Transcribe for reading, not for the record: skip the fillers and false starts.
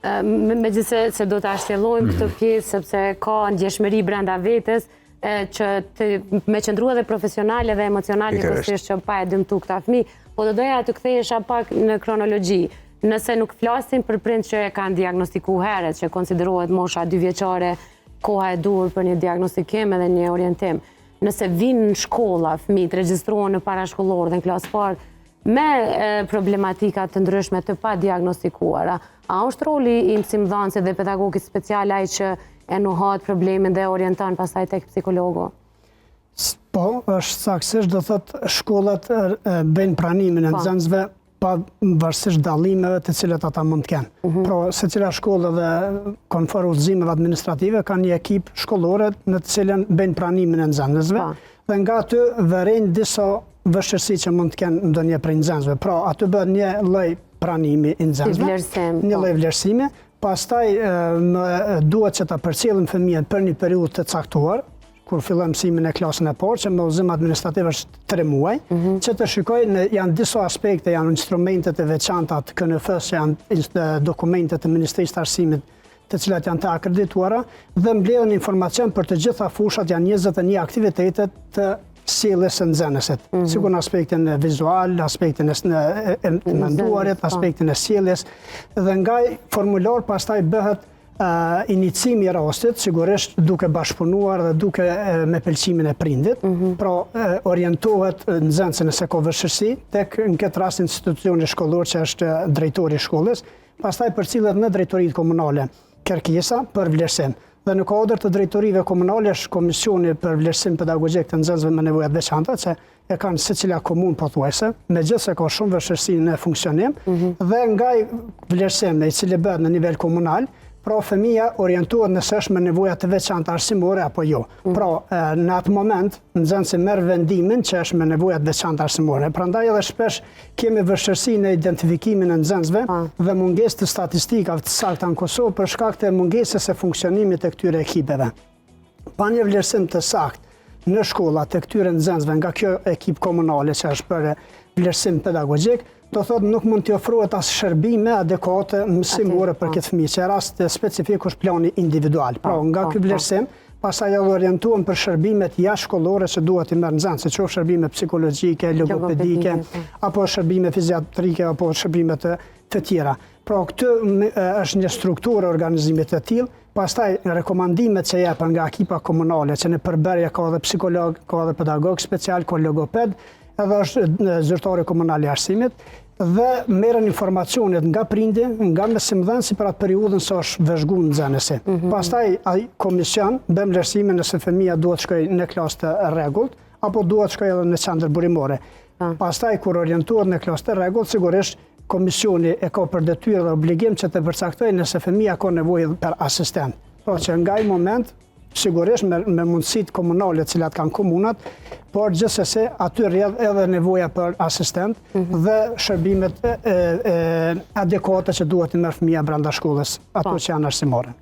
Megjithëse se do të ashtjellojmë këtë pjesë sepse ka ndjeshmëri brenda vetes që me qëndrua dhe profesionale dhe emocionale kështisht që pa e dëmtu këta fëmijë, po do doja të kthehesha pak në kronologji. Nëse nuk flasim për prind që e kanë diagnostikuar herët, që konsiderohet mosha 2 vjeçare, koha e duhur për një diagnostikim edhe një orientim. Nëse vinë në shkolla fëmijët, regjistrohen në parashkollor dhe në klasë parë me problematika të ndryshme të pa diagnostikuara, a është roli i mësimdhënësit dhe pedagogit special ai që e nuhat problemin dhe orienton pastaj tek psikologu? Po, është saktësisht, do thotë shkollat bëjnë pranimin e nxënësve pa varësisht dallimeve të cilat ata mund të kenë. Pra, secila shkollë dhe konfor udhëzimeve administrative kanë një ekip shkollore në të cilën bëjnë pranimin e nxënësve dhe nga aty vërejnë disa vështirësi që mund të kenë ndonjë prej nxënësve. Pra, aty bëhet një lloj pranimi i nxënësve, një lloj vlerësimi, pastaj duhet që ta përcjellim fëmijën për një periudhë të caktuar, kur fillon mësimin e klasën e parë, që me udhëzim administrativ është 3 muaj, që të shikojnë janë disa aspekte, janë instrumentet e veçanta të KNF-s, janë dokumentet të Ministrisë të Arsimit, të cilat janë të akredituara, dhe mbledhen informacion për të gjitha fushat, janë 21 aktivitetet të sjelljes së nxënësit, sikur në aspektin vizual, aspektin e menduarit, aspektin e sjelljes, dhe nga formular pastaj bëhet inicimi i rastit, sigurisht duke bashkëpunuar dhe duke me pëlqimin e prindit, pra orientohet nxënësi nëse ka vështirësi, tek në këtë rast institucioni shkollor që është drejtori i shkollës, pastaj përcillet në drejtoritë komunale kërkesa për vlerësim. Dhe në kuadër të drejtorive komunale është komisioni për vlerësim pedagogjik të nxënësve me nevoja të veçanta, që e kanë secila komunë pothuajse, megjithëse ka shumë vështirësi në funksionim, dhe nga vlerësimi i cili bëhet në nivel komunal, pra fëmija orientohet nëse është me nevoja të veçanta arsimore apo jo. Pra, në atë moment, nxënësi merr vendimin që është me nevoja të veçanta arsimore. Prandaj edhe shpesh kemi vështirësi në identifikimin e nxënësve dhe mungesë të statistikave të sakta në Kosovë për shkak të mungesës së funksionimit të këtyre ekipeve. Pa një vlerësim të saktë në shkolla të këtyre nxënësve nga kjo ekip komunale që është për vlerësim pedagogjik, do thotë nuk mund t'i ofrohet as shërbime adekuate mësimore për këtë fëmijë, që rast specifik është plani individual. Pra, nga ky vlerësim, pastaj edhe orientohen për shërbimet jashtëshkollore që duhet i merr nxënësi, qoftë shërbime psikologjike, logopedike, apo shërbime fiziatrike, apo shërbime të tjera. Pra, këtë është një strukturë organizimit të tillë, pastaj rekomandimet që jepen nga ekipa komunale, që në përbërje ka edhe psikolog, ka edhe pedagog special, ka logoped, edhe është zyrtari komunal i arsimit, dhe merren informacionet nga prindi, nga mësimdhënësi për atë periudhën sa është vëzhguar nxënësi. Pastaj ai komision bën vlerësimin nëse fëmia duhet shkojë në klasë të rregullt apo duhet shkojë edhe në qendër burimore. Pastaj kur orientohet në klasë të rregullt, sigurisht komisioni e ka për detyrë dhe obligim që të përcaktojë nëse fëmia ka nevojë për asistent. Pra që nga ai moment sigurisht me mundësitë komunale të cilat kanë komunat, por gjithsesi aty rrjedh edhe nevoja për asistent dhe shërbimet adekuate që duhet i merr fëmia brenda shkollës, ato që janë arsimore.